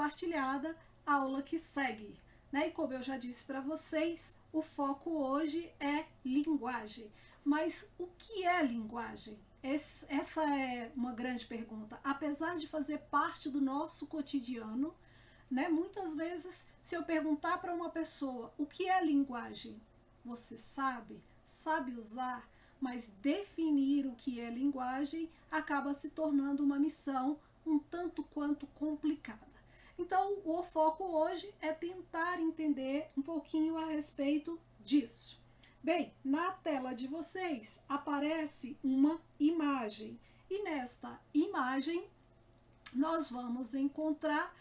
compartilhada a aula que segue, né? E como eu já disse para vocês, o foco hoje é linguagem. Mas o que é linguagem? Essa é uma grande pergunta. Apesar de fazer parte do nosso cotidiano, né? Muitas vezes, se eu perguntar para uma pessoa o que é linguagem, você sabe usar, mas definir o que é linguagem acaba se tornando uma missão um tanto quanto complicada. Então, o foco hoje é tentar entender um pouquinho a respeito disso. Bem, na tela de vocês aparece uma imagem e nesta imagem nós vamos encontrar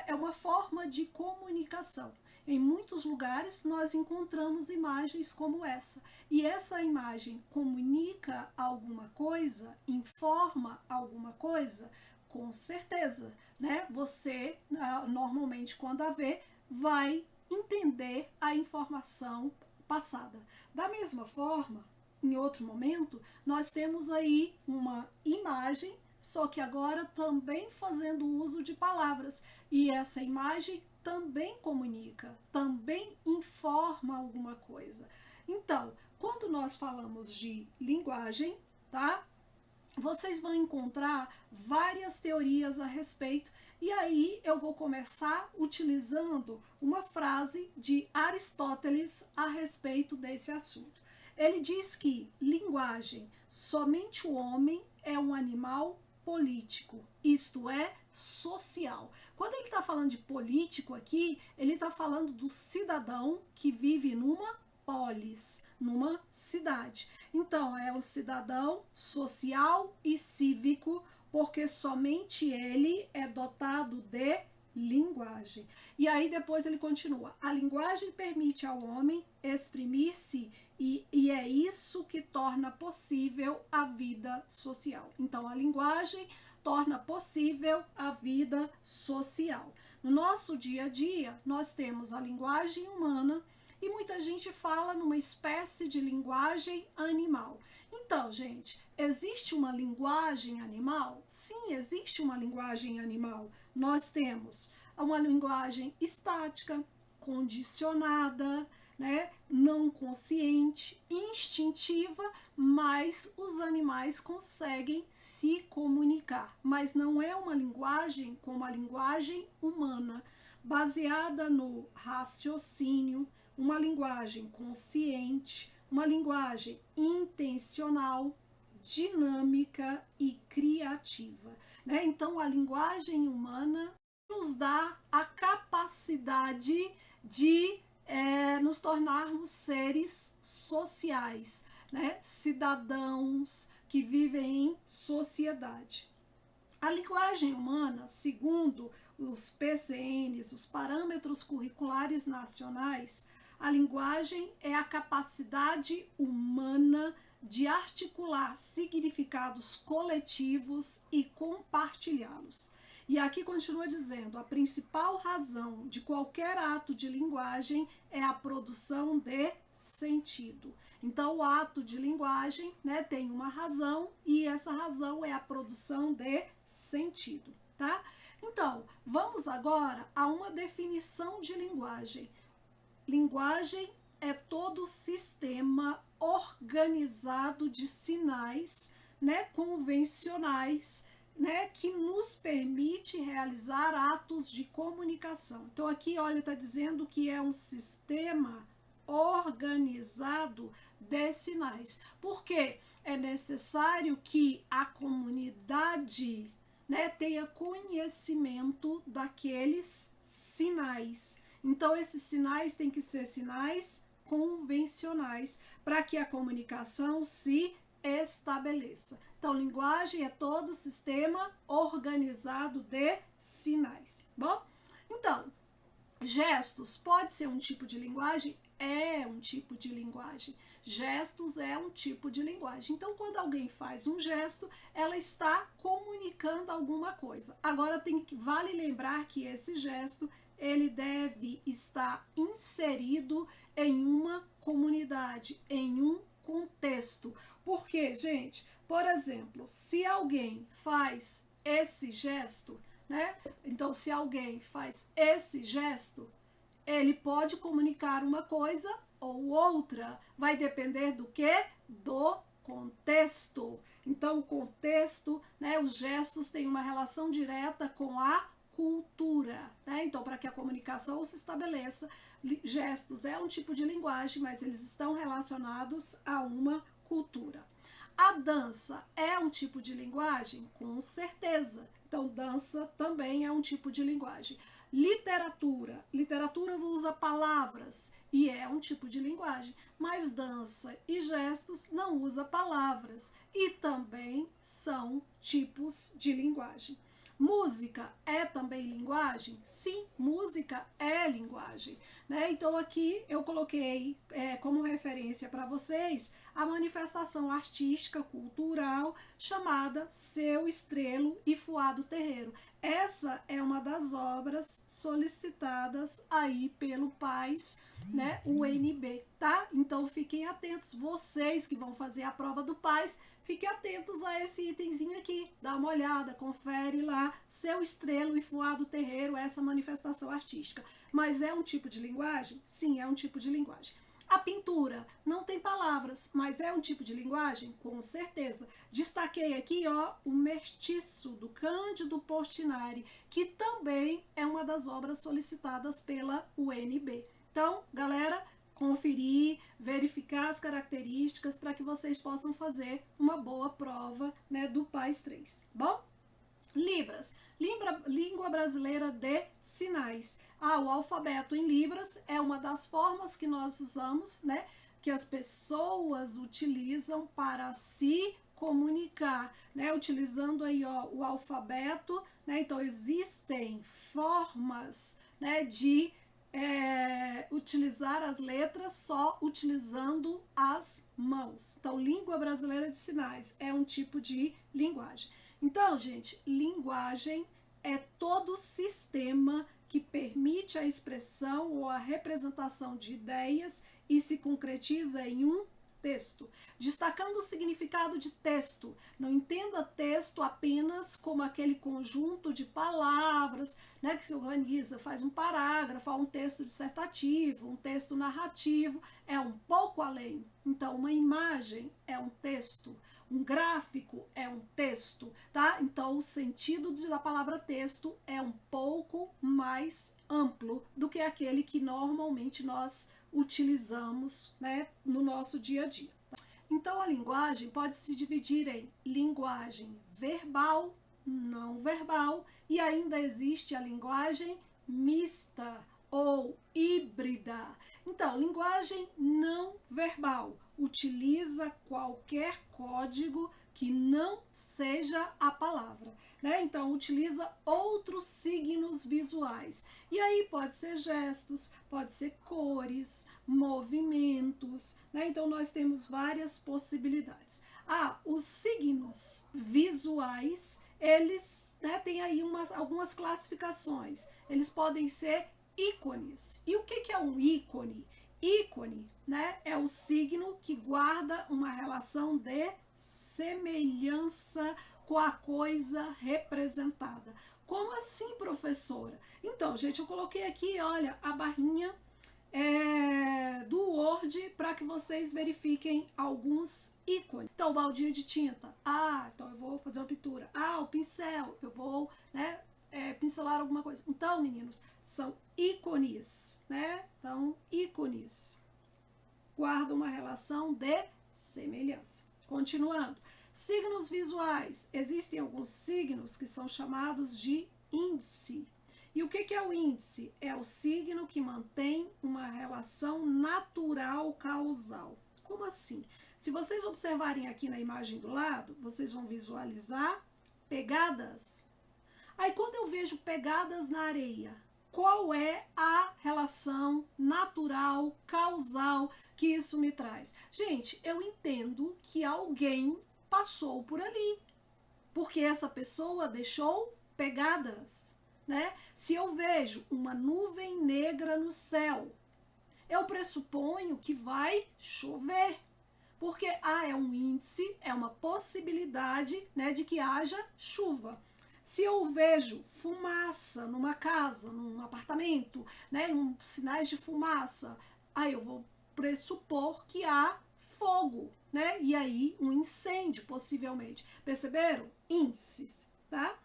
uma forma de comunicação. Em muitos lugares nós encontramos imagens como essa. E essa imagem comunica alguma coisa, informa alguma coisa, com certeza, né? Você, normalmente, quando a vê, vai entender a informação passada. Da mesma forma, em outro momento, nós temos aí uma imagem, só que agora também fazendo uso de palavras. E essa imagem também comunica, também informa alguma coisa. Então, quando nós falamos de linguagem, tá? Vocês vão encontrar várias teorias a respeito, e aí eu vou começar utilizando uma frase de Aristóteles a respeito desse assunto. Ele diz que linguagem, somente o homem é um animal político, isto é, social. Quando ele está falando de político aqui, ele está falando do cidadão que vive numa polis, numa cidade. Então, é o cidadão social e cívico, porque somente ele é dotado de linguagem. E aí depois ele continua: a linguagem permite ao homem exprimir-se e é isso que torna possível a vida social. Então, a linguagem torna possível a vida social. No nosso dia a dia, nós temos a linguagem humana, e muita gente fala numa espécie de linguagem animal. Então, gente, existe uma linguagem animal? Sim, existe uma linguagem animal. Nós temos uma linguagem estática, condicionada, né, não consciente, instintiva, mas os animais conseguem se comunicar. Mas não é uma linguagem como a linguagem humana, baseada no raciocínio, uma linguagem consciente, uma linguagem intencional, dinâmica e criativa, né? Então, a linguagem humana nos dá a capacidade de nos tornarmos seres sociais, né? Cidadãos que vivem em sociedade. A linguagem humana, segundo os PCNs, os Parâmetros Curriculares Nacionais, a linguagem é a capacidade humana de articular significados coletivos e compartilhá-los. E aqui continua dizendo: a principal razão de qualquer ato de linguagem é a produção de sentido. Então, o ato de linguagem, né, tem uma razão, e essa razão é a produção de sentido, tá? Então, vamos agora a uma definição de linguagem. Linguagem é todo sistema organizado de sinais, né, convencionais, né, que nos permite realizar atos de comunicação. Então, aqui, olha, está dizendo que é um sistema organizado de sinais. Porque é necessário que a comunidade, né, tenha conhecimento daqueles sinais. Então, esses sinais têm que ser sinais convencionais para que a comunicação se estabeleça. Então, linguagem é todo sistema organizado de sinais. Bom, então, gestos pode ser um tipo de linguagem? É um tipo de linguagem. Gestos é um tipo de linguagem. Então, quando alguém faz um gesto, ela está comunicando alguma coisa. Agora, vale lembrar que esse gesto ele deve estar inserido em uma comunidade, em um contexto. Porque, gente, por exemplo, se alguém faz esse gesto, né? Então, se alguém faz esse gesto, ele pode comunicar uma coisa ou outra. Vai depender do quê? Do contexto. Então, o contexto, né, os gestos têm uma relação direta com a cultura, né? Então, para que a comunicação se estabeleça, gestos é um tipo de linguagem, mas eles estão relacionados a uma cultura. A dança é um tipo de linguagem? Com certeza. Então, dança também é um tipo de linguagem. Literatura usa palavras e é um tipo de linguagem, mas dança e gestos não usa palavras e também são tipos de linguagem. Música é também linguagem? Sim, música é linguagem, né? Então aqui eu coloquei como referência para vocês a manifestação artística cultural chamada Seu Estrelo e Fuá do Terreiro. Essa é uma das obras solicitadas aí pelo PAS, né, UNB, tá? Então fiquem atentos, vocês que vão fazer a prova do PAS, fiquem atentos a esse itemzinho aqui, dá uma olhada, confere lá, Seu Estrelo e Fuá do Terreiro, essa manifestação artística. Mas é um tipo de linguagem? Sim, é um tipo de linguagem. A pintura não tem palavras, mas é um tipo de linguagem? Com certeza. Destaquei aqui, ó, o Mestiço, do Cândido Portinari, que também é uma das obras solicitadas pela UNB. Então, galera, conferir, verificar as características para que vocês possam fazer uma boa prova, né, do PAS 3. Bom? Libras, língua brasileira de sinais. O alfabeto em Libras é uma das formas que nós usamos, né? Que as pessoas utilizam para se comunicar, né? Utilizando aí, ó, o alfabeto, né? Então existem formas, né, de utilizar as letras só utilizando as mãos. Então, língua brasileira de sinais é um tipo de linguagem. Então, gente, linguagem é todo sistema que permite a expressão ou a representação de ideias e se concretiza em um texto. Destacando o significado de texto, não entenda texto apenas como aquele conjunto de palavras, né, que se organiza, faz um parágrafo, um texto dissertativo, um texto narrativo, é um pouco além. Então, uma imagem é um texto, um gráfico é um texto, tá? Então, o sentido da palavra texto é um pouco mais amplo do que aquele que normalmente nós utilizamos, né, no nosso dia a dia. Então, a linguagem pode se dividir em linguagem verbal, não verbal, e ainda existe a linguagem mista ou híbrida. Então, linguagem não verbal utiliza qualquer código que não seja a palavra, né? Então, utiliza outros signos visuais. E aí pode ser gestos, pode ser cores, movimentos, né? Então, nós temos várias possibilidades. Os signos visuais, eles, né, têm aí algumas classificações. Eles podem ser ícones. E o que é um ícone? Ícone, né, é o signo que guarda uma relação de semelhança com a coisa representada. Como assim, professora? Então, gente, eu coloquei aqui, olha, a barrinha do Word para que vocês verifiquem alguns ícones. Então, o baldinho de tinta. Então eu vou fazer uma pintura. O pincel, eu vou, né, pincelar alguma coisa. Então, meninos, são ícones, né? Então, ícones guardam uma relação de semelhança. Continuando. Signos visuais. Existem alguns signos que são chamados de índice. E o que é o índice? É o signo que mantém uma relação natural causal. Como assim? Se vocês observarem aqui na imagem do lado, vocês vão visualizar pegadas. Aí quando eu vejo pegadas na areia, qual é a relação natural, causal que isso me traz? Gente, eu entendo que alguém passou por ali, porque essa pessoa deixou pegadas, né? Se eu vejo uma nuvem negra no céu, eu pressuponho que vai chover, porque é um índice, é uma possibilidade, né, de que haja chuva. Se eu vejo fumaça numa casa, num apartamento, né, sinais de fumaça, aí eu vou pressupor que há fogo, né? E aí um incêndio, possivelmente. Perceberam? Índices, tá?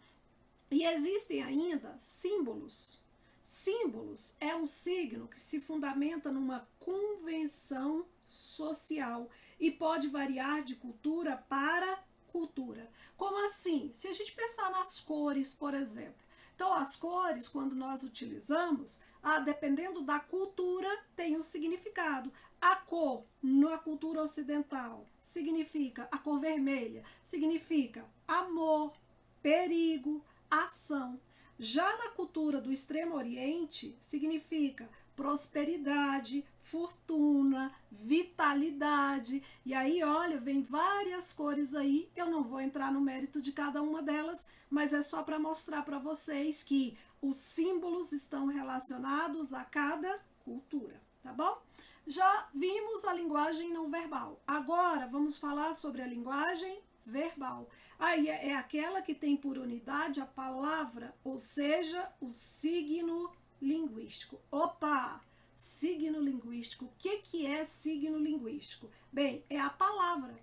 E existem ainda símbolos. Símbolos é um signo que se fundamenta numa convenção social e pode variar de cultura para cultura. Como assim? Se a gente pensar nas cores, por exemplo. Então, as cores, quando nós utilizamos, dependendo da cultura, tem um significado. A cor, na cultura ocidental, significa, a cor vermelha, significa amor, perigo, ação. Já na cultura do Extremo Oriente, significa prosperidade, fortuna, vitalidade. E aí, olha, vem várias cores aí. Eu não vou entrar no mérito de cada uma delas, mas é só para mostrar para vocês que os símbolos estão relacionados a cada cultura, tá bom? Já vimos a linguagem não verbal. Agora vamos falar sobre a linguagem verbal. Aí é aquela que tem por unidade a palavra, ou seja, o signo linguístico. Opa! Signo linguístico. O que é signo linguístico? Bem, é a palavra.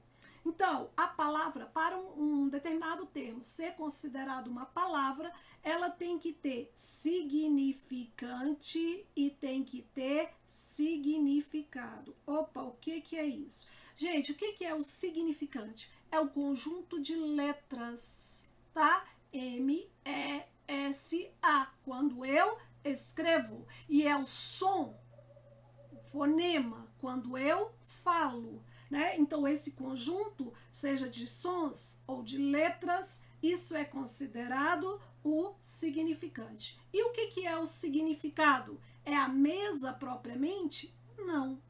Então, a palavra, para um determinado termo ser considerado uma palavra, ela tem que ter significante e tem que ter significado. Opa, o que é isso? Gente, o que é o significante? É o conjunto de letras, tá? M-E-S-A, quando eu escrevo. E é o som, o fonema, quando eu falo, né? Então, esse conjunto, seja de sons ou de letras, isso é considerado o significante. E o que é o significado? É a mesa propriamente? Não.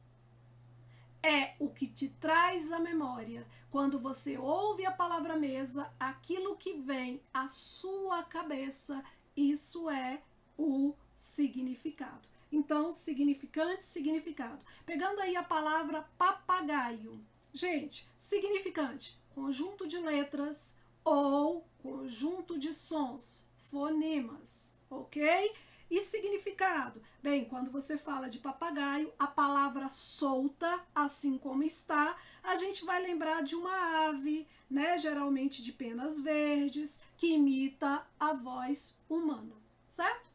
É o que te traz a memória. Quando você ouve a palavra mesa, aquilo que vem à sua cabeça, isso é o significado. Então, significante, significado. Pegando aí a palavra papagaio. Gente, significante, conjunto de letras ou conjunto de sons, fonemas, ok? E significado? Bem, quando você fala de papagaio, a palavra solta, assim como está, a gente vai lembrar de uma ave, né? Geralmente de penas verdes, que imita a voz humana, certo?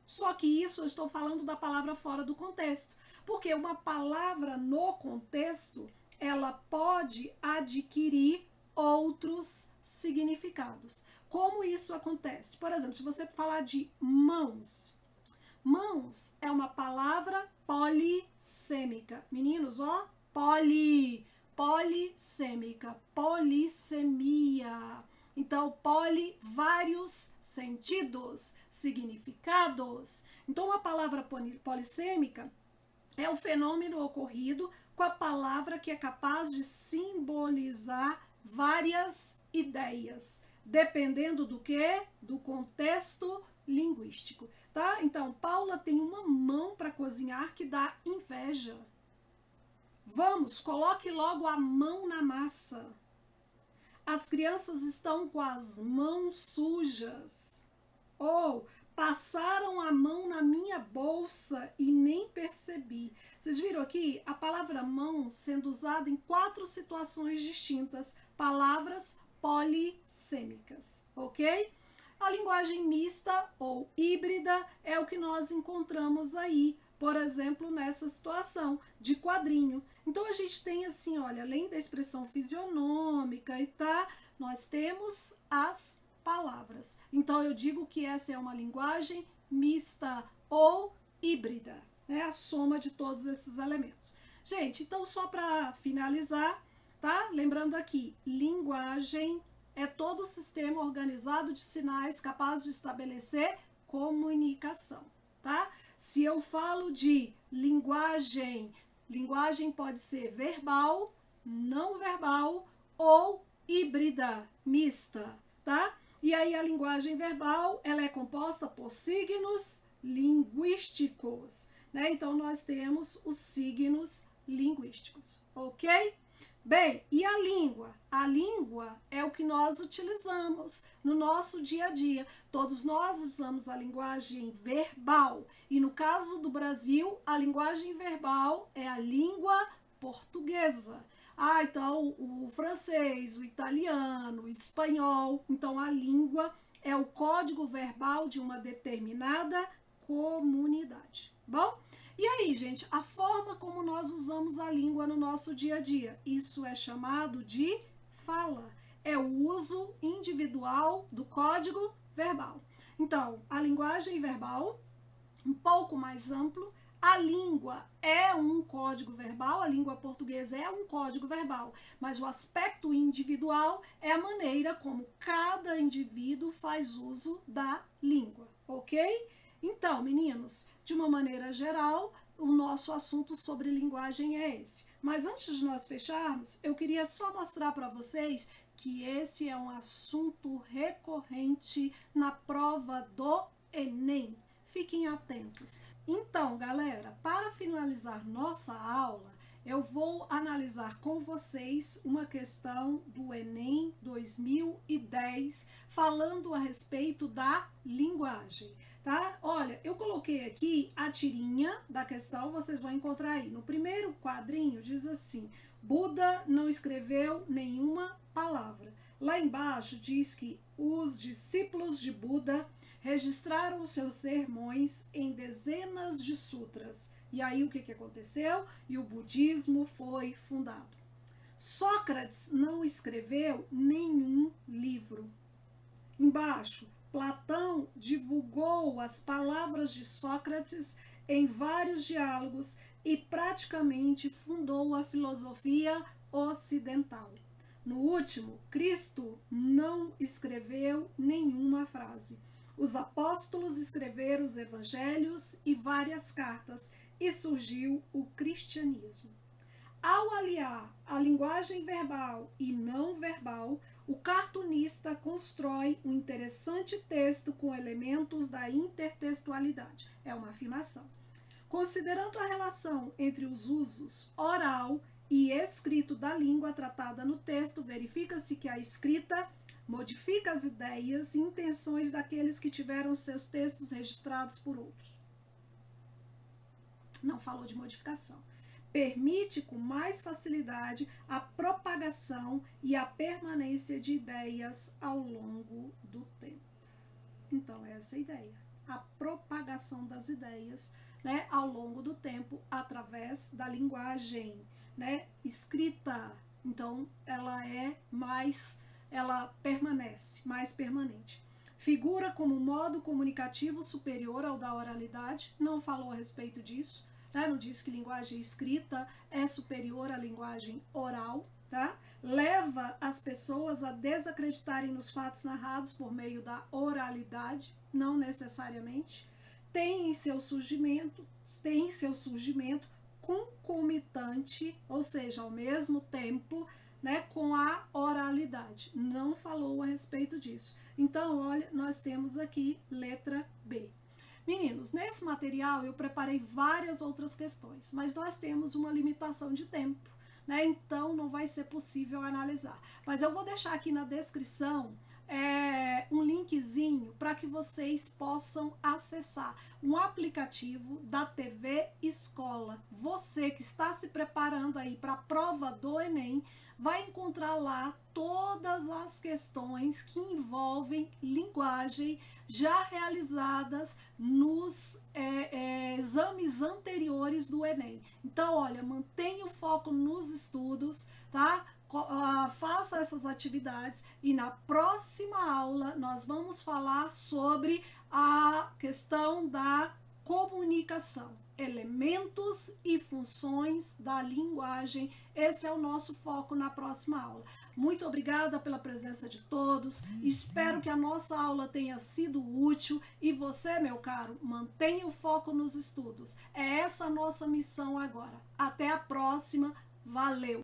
Só que isso eu estou falando da palavra fora do contexto, porque uma palavra no contexto, ela pode adquirir outros significados. Como isso acontece? Por exemplo, se você falar de mãos, mãos é uma palavra polissêmica. Meninos, ó, polissêmica, polissemia. Então, vários sentidos, significados. Então, a palavra polissêmica é o fenômeno ocorrido com a palavra que é capaz de simbolizar várias ideias, dependendo do que? Do contexto linguístico, tá? Então, Paula tem uma mão para cozinhar que dá inveja. Vamos, coloque logo a mão na massa. As crianças estão com as mãos sujas. Ou passaram a mão na minha bolsa e nem percebi. Vocês viram aqui a palavra mão sendo usada em 4 situações distintas, palavras polissêmicas, ok? A linguagem mista ou híbrida é o que nós encontramos aí, por exemplo, nessa situação de quadrinho. Então, a gente tem assim, olha, além da expressão fisionômica e tá, nós temos as palavras. Então, eu digo que essa é uma linguagem mista ou híbrida, né? A soma de todos esses elementos. Gente, então, só para finalizar, tá? Lembrando aqui, linguagem é todo o sistema organizado de sinais capaz de estabelecer comunicação, tá? Se eu falo de linguagem, linguagem pode ser verbal, não verbal ou híbrida, mista, tá? E aí a linguagem verbal, ela é composta por signos linguísticos, né? Então nós temos os signos linguísticos, ok? Bem, e a língua? A língua é o que nós utilizamos no nosso dia a dia. Todos nós usamos a linguagem verbal. E no caso do Brasil, a linguagem verbal é a língua portuguesa. Então o francês, o italiano, o espanhol. Então a língua é o código verbal de uma determinada comunidade. Bom? E aí, gente, a forma como nós usamos a língua no nosso dia a dia, isso é chamado de fala. É o uso individual do código verbal. Então, a linguagem verbal, um pouco mais amplo, a língua é um código verbal, a língua portuguesa é um código verbal, mas o aspecto individual é a maneira como cada indivíduo faz uso da língua, ok? Então, meninos, de uma maneira geral, o nosso assunto sobre linguagem é esse. Mas antes de nós fecharmos, eu queria só mostrar para vocês que esse é um assunto recorrente na prova do Enem. Fiquem atentos. Então, galera, para finalizar nossa aula, eu vou analisar com vocês uma questão do Enem 2010, falando a respeito da linguagem, tá? Olha, eu coloquei aqui a tirinha da questão, vocês vão encontrar aí. No primeiro quadrinho diz assim: Buda não escreveu nenhuma palavra. Lá embaixo diz que os discípulos de Buda registraram seus sermões em dezenas de sutras. E aí o que aconteceu? E o budismo foi fundado. Sócrates não escreveu nenhum livro. Embaixo, Platão divulgou as palavras de Sócrates em vários diálogos e praticamente fundou a filosofia ocidental. No último, Cristo não escreveu nenhuma frase. Os apóstolos escreveram os evangelhos e várias cartas e surgiu o cristianismo. Ao aliar a linguagem verbal e não verbal, o cartunista constrói um interessante texto com elementos da intertextualidade. É uma afirmação. Considerando a relação entre os usos oral e escrito da língua tratada no texto, verifica-se que a escrita modifica as ideias e intenções daqueles que tiveram seus textos registrados por outros. Não falou de modificação. Permite com mais facilidade a propagação e a permanência de ideias ao longo do tempo. Então, essa é a ideia. A propagação das ideias, né, ao longo do tempo através da linguagem, né, escrita. Então, ela permanece, mais permanente. Figura como modo comunicativo superior ao da oralidade, não falou a respeito disso, né? Não diz que linguagem escrita é superior à linguagem oral, tá? Leva as pessoas a desacreditarem nos fatos narrados por meio da oralidade, não necessariamente. Tem seu surgimento concomitante, ou seja, ao mesmo tempo, né, com a oralidade. Não falou a respeito disso. Então, olha, nós temos aqui letra B. Meninos, nesse material eu preparei várias outras questões, mas nós temos uma limitação de tempo, né? Então não vai ser possível analisar. Mas eu vou deixar aqui na descrição um linkzinho para que vocês possam acessar um aplicativo da TV Escola. Você que está se preparando aí para a prova do Enem vai encontrar lá todas as questões que envolvem linguagem já realizadas nos exames anteriores do Enem. Então, olha, mantenha o foco nos estudos, tá? Faça essas atividades e na próxima aula nós vamos falar sobre a questão da comunicação, elementos e funções da linguagem. Esse é o nosso foco na próxima aula. Muito obrigada pela presença de todos, espero que a nossa aula tenha sido útil e você, meu caro, mantenha o foco nos estudos. É essa a nossa missão agora. Até a próxima, valeu!